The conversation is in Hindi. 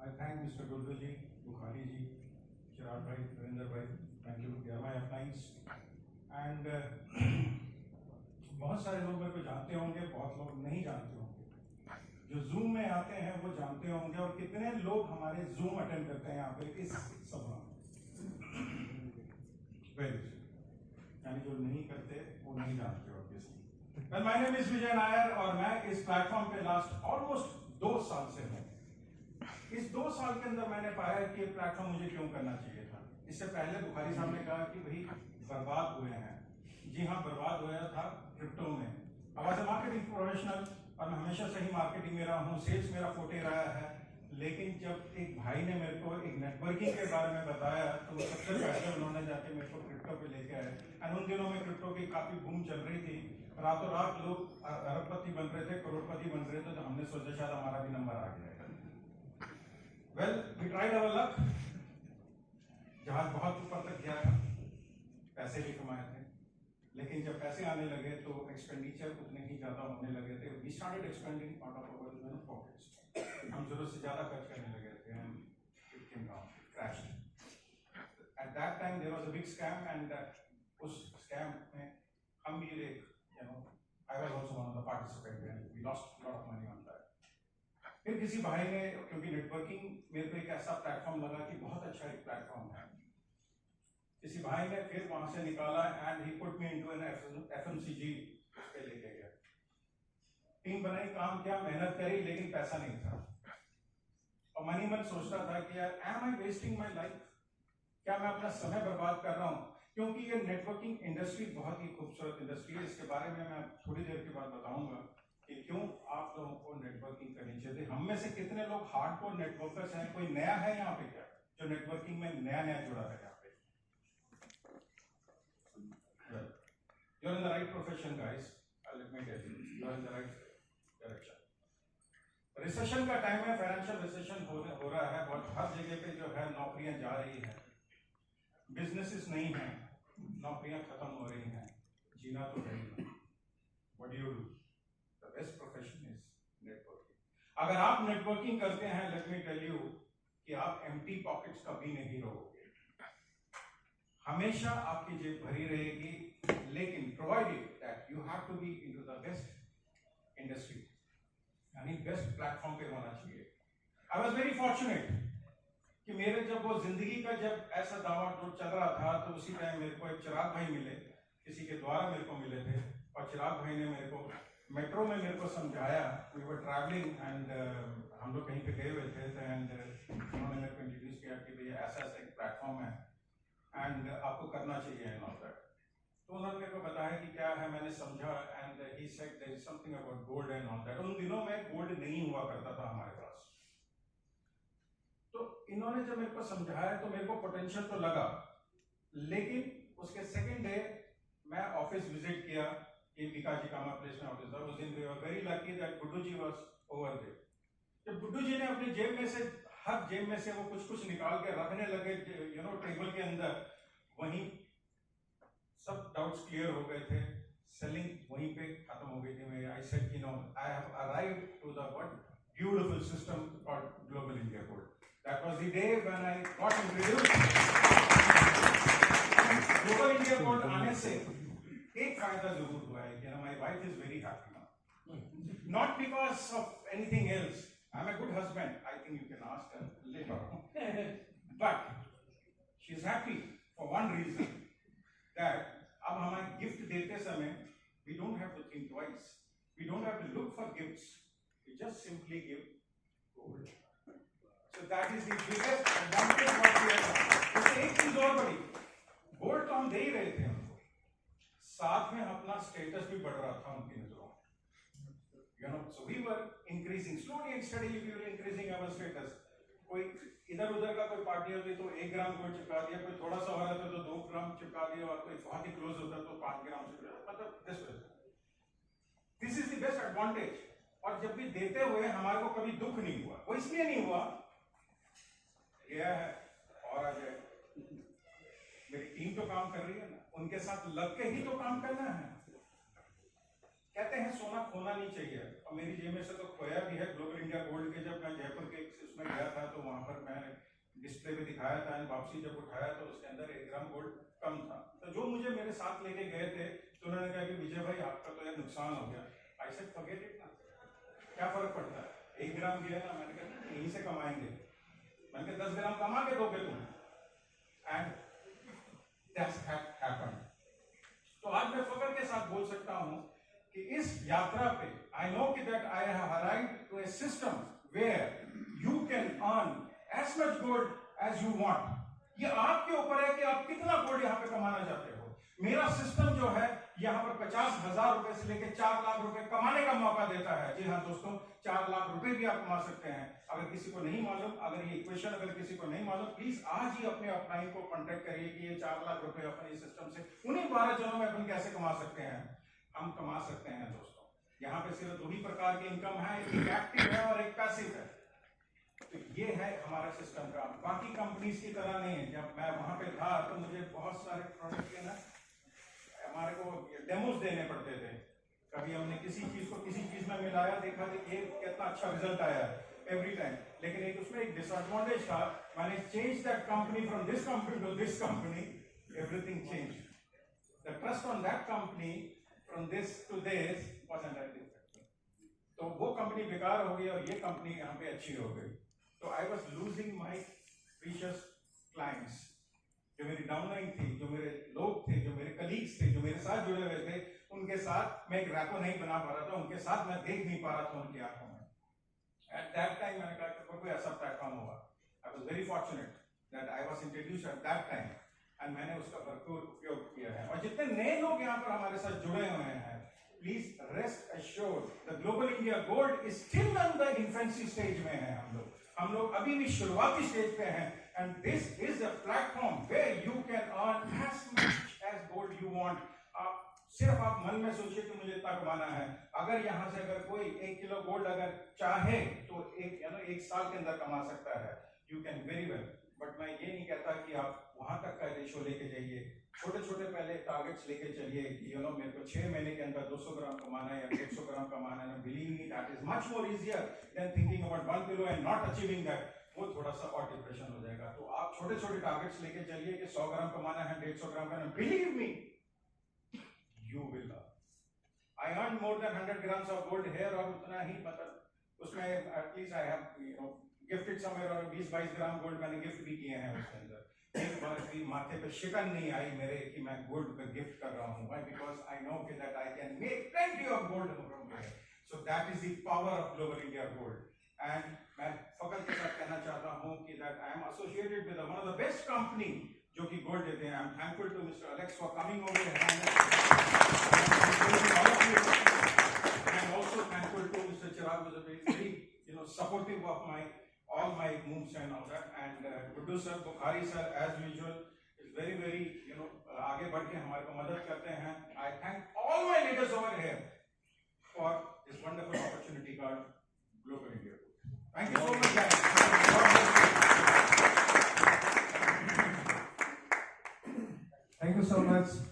I thank Mr. Gurdu ji, Bukhari ji, Chirag bhai, Ravinder bhai. Thank you, DMI Appliance. And बहुत सारे लोग मेरे को जानते होंगे, बहुत लोग नहीं जानते होंगे। जो जूम में आते हैं वो जानते होंगे, और कितने लोग हमारे जूम अटेंड करते हैं यहाँ पे इस सभा में। यानी जो नहीं करते वो नहीं जानते obviously. Well, my name is विजय नायर और मैं इस प्लेटफॉर्म पे लास्ट ऑलमोस्ट 2 साल से हूँ। इस 2 साल के अंदर मैंने पाया कि ये प्लेटफॉर्म मुझे क्यों करना चाहिए था। इससे पहले बुखारी साहब ने कहा कि भाई बर्बाद हुए हैं। जी हाँ, बर्बाद हुआ था क्रिप्टो में। I was a marketing professional और मैं हमेशा से ही मार्केटिंग में रहा हूँ, सेल्स मेरा फोटे रहा है। लेकिन जब एक भाई ने मेरे को एक नेटवर्किंग के बारे में बताया तो सबसे पहले उन्होंने जाके मेरे को क्रिप्टो पे लेके आए। एंड उन दिनों में क्रिप्टो की काफी बूम चल रही थी, रातों रात लोग अरबपति बन रहे थे, करोड़पति बन रहे थे। तो हमने सोचा शायद हमारा भी नंबर आ गया। Well, we tried our luck. जहाज बहुत ऊपर तक गया था, पैसे भी कमाए थे, लेकिन जब पैसे आने लगे तो एक्सपेंडिचर उतने ही ज्यादा होने लगे थे। We started expending out of our pockets. हम जरूरत से ज्यादा खर्च करने लगे थे and it came down, crashed. At that time there was a big scam and उस स्कैम में हम भी एक I was also one of the participant and we lost lot of money on that. फिर किसी भाई ने, क्योंकि नेटवर्किंग मेरे को एक ऐसा प्लेटफॉर्म लगा कि बहुत अच्छा एक प्लेटफॉर्म है, किसी भाई ने फिर वहां से निकाला and he put me into an FMCG पे लेके गया। टीम बनाई, काम किया, मेहनत करी, लेकिन पैसा नहीं था। और मनी मन सोचता था कि यार am I wasting my life, क्या मैं अपना समय बर्बाद कर रहा हूँ? क्योंकि ये नेटवर्किंग इंडस्ट्री बहुत ही खूबसूरत इंडस्ट्री है। इसके बारे में मैं थोड़ी देर के बाद बताऊंगा कि क्यों आप लोगों को नेटवर्किंग करनी चाहिए। हम में से कितने लोग हार्डकोर नेटवर्कर्स हैं? कोई नया है यहाँ पे क्या, जो नेटवर्किंग में नया जुड़ा है यहाँ पे? You're in the right profession, guys. Let me tell you, you're in the right direction. Recession का टाइम है, फाइनेंशियल रिसेशन हो रहा है बहुत, हर जगह पे जो है नौकरियां जा रही हैं, बिजनेसेस नहीं हैं, नौकरियां खत्म हो रही हैं, जीना तो है ही। What do you do? The best profession is networking. अगर आप नेटवर्किंग करते हैं, let me tell you कि आप empty pockets कभी नहीं रहोगे। हमेशा आपकी जेब भरी रहेगी, लेकिन provided that you have to be into the best industry, यानी बेस्ट प्लेटफॉर्म पे होना चाहिए। आई वॉज वेरी फॉर्चुनेट कि मेरे जब वो जिंदगी का जब ऐसा दावा चल रहा था, तो उसी टाइम मेरे को एक चिराग भाई मिले, किसी के द्वारा मेरे को मिले थे। और चिराग भाई ने मेरे को मेट्रो में मेरे को समझाया। वी वर ट्रैवलिंग एंड हम लोग कहीं पे गए हुए थे एंड उन्होंने मेरे को इंट्रोड्यूस किया कि भैया ऐसा ऐसा एक प्लेटफॉर्म है एंड आपको करना चाहिए एंड ऑल दैट। तो उन्होंने मेरे को बताया कि क्या है, मैंने समझा and he said there is something about gold and all that. उन दिनों में गोल्ड नहीं हुआ करता था हमारे पास। तो इन्होंने जब मेरे को समझाया तो मेरे को पोटेंशियल तो लगा, लेकिन उसके सेकंड डे मैं ऑफिस विजिट किया, ये बीकाजी कामा प्लेस में ऑफिस था। उस दिन we were very lucky that Guddu ji was over there. जब गुड्डू जी ने अपनी जेब में से, हर जेब में से वो कुछ निकाल के रखने लगे टेबल के अंदर, वहीं सब डाउट्स क्लियर हो गए थे, सेलिंग वहीं पे खत्म हो गई थी। मैं I said I have arrived to the what beautiful system called global India code. That was the day when I got introduced. Global India code आने से एक फायदा जरूर हुआ है कि my wife is very happy now, not because of anything else. I am a good husband, I think you can ask her later, but she is happy for one reason, that अब हमें गिफ्ट देते समय we don't have to think twice, we don't have to look for gifts, we just simply give gold. So that is the biggest advantage what we have. इससे एक चीज और बड़ी, गोल्ड तो हम दे ही रहे थे उनको, साथ में अपना स्टेटस भी बढ़ रहा था उनकी नजरों में। So we were increasing slowly and steadily, we were increasing our status. कोई इधर उधर का कोई पार्टी होती तो 1 ग्राम गोल्ड चिपका दिया, कोई थोड़ा सा हो रहा था तो 2 ग्राम चिपका दिया, और कोई बहुत ही क्लोज होता तो 5 ग्राम चिपका, मतलब this is the best advantage. और जब भी देते हुए हमारे को कभी दुख नहीं हुआ। वो इसलिए नहीं हुआ, गया है और आ जाए, मेरी टीम तो काम कर रही है ना, उनके साथ लग के ही तो काम करना है। कहते हैं सोना खोना नहीं चाहिए, और मेरी जेब में से तो खोया भी है ग्लोबल इंडिया गोल्ड के। जब मैं जयपुर के उसमें गया था तो वहां पर मैंने डिस्प्ले पे दिखाया था, वापसी जब उठाया तो उसके अंदर 1 ग्राम गोल्ड कम था। तो जो मुझे मेरे साथ लेके गए थे तो उन्होंने कहा कि विजय भाई आपका तो यार नुकसान हो गया। आई सेड फॉरगेट इट ना, क्या फर्क पड़ता है, 1 ग्राम गया ना, मैंने कहा यहीं से कमाएंगे, मैंने कहा 10 ग्राम कमा के दोगे तुम, एंड दैट्स हैपेंड। तो आज मैं फख्र के साथ बोल सकता हूं कि इस यात्रा पे आई नो कि that I have arrived to a system where you can earn as much gold as you want. ये आपके ऊपर है कि आप कितना गोल्ड यहां पे कमाना चाहते हो। मेरा सिस्टम जो है यहां पर 50,000 रुपए से लेकर 4 लाख रुपए कमाने का मौका देता है। जी हाँ दोस्तों, 4 लाख रुपए भी आप कमा सकते हैं। अगर किसी को नहीं मालूम, अगर ये इक्वेशन अगर किसी को नहीं मालूम, प्लीज आज ही अपने अपलाइन को कांटेक्ट करिए कि ये 4 लाख रुपए अपने सिस्टम से उन्हीं 12 जनों में अपन कैसे कमा सकते हैं। हम कमा सकते हैं दोस्तों। यहाँ पे सिर्फ 2 ही प्रकार की इनकम है, एक एक्टिव है और एक पैसिव है। तो ये है हमारा सिस्टम का। बाकी कंपनीज की तरह नहीं है। जब मैं वहां पे था तो मुझे बहुत सारे प्रोडक्ट के ना हमारे को डेमोस देने पड़ते थे। कभी हमने किसी चीज को किसी चीज में मिलाया, देखा कि ये कितना अच्छा रिजल्ट आया एवरी टाइम। लेकिन एक उसमें एक डिसएडवांटेज था, मैंने change that company from this company to this company, everything change. The trust on that company from this to this was entirely different. तो वो कंपनी बेकार हो गई और ये कंपनी यहाँ पे अच्छी हो गई। तो I was losing my precious clients. जो मेरी डाउनलाइन थी, जो मेरे लोग थे, जो मेरे कलीग्स थे, जो मेरे साथ जुड़े हुए थे, उनके साथ मैं एक रैपो नहीं बना पा रहा था, उनके साथ मैं देख नहीं पा रहा था उनकी आंखों में। एट दैट टाइम मैंने कहा कि कोई ऐसा प्लेटफॉर्म होगा। I was very fortunate that I was introduced eight that time and मैंने उसका भरपूर उपयोग किया है। और जितने नए लोग यहाँ पर हमारे साथ जुड़े हुए हैं, please rest assured the global India gold is still in the infancy stage में है। हम लोग अभी भी शुरुआती स्टेज पे हैं। And this is a platform where you can earn as much as gold you want. आप सिर्फ आप मन में सोचिए कि मुझे इतना कमाना है। अगर यहाँ से अगर कोई 1 किलो गोल्ड अगर चाहे तो एक साल के अंदर कमा सकता है। You can very well. But मैं ये नहीं कहता कि आप वहां तक का रेशो लेके जाइए। छोटे छोटे पहले टारगेट्स लेके चलिए कि मेरे को 6 महीने के अंदर 200 ग्राम कमाना है या 150 ग्राम कमाना है। Believe me, that is much more easier than thinking about 1 kilo and not achieving that. वो थोड़ा सा और डिप्रेशन हो जाएगा। तो आप छोटे छोटे टारगेट्स लेके चलिए कि 100 ग्राम कमाना है, 150 ग्राम कमाना है। Believe me, you will learn. I earned more than 100 grams of gold here और उतना ही मतलब उसमें at least I have gifted somewhere और 20-22 ग्राम गोल्ड मैंने गिफ्ट भी किए हैं उसके अंदर। एक बार भी माथे पे शिकन नहीं आई मेरे कि मैं गोल्ड का गिफ्ट कर रहा हूँ। Why? Because I know that I can make plenty of gold from here. So that is the power of Global India Gold. And मैं फख्र के साथ कहना चाहता हूँ कि that I am associated with one of the best company जो कि गोल्ड देते हैं। I'm thankful to Mr. Alex for coming over here. I'm also thankful to Mr. Chirag, who was very supportive of all my moves and all that. And Guddu sir, Bukhari sir, as usual, is very आगे बढ़ के हमारे को मदद करते हैं। I thank all my leaders over here for this wonderful opportunity called Global India. Thank you so much, guys. Thank you so much.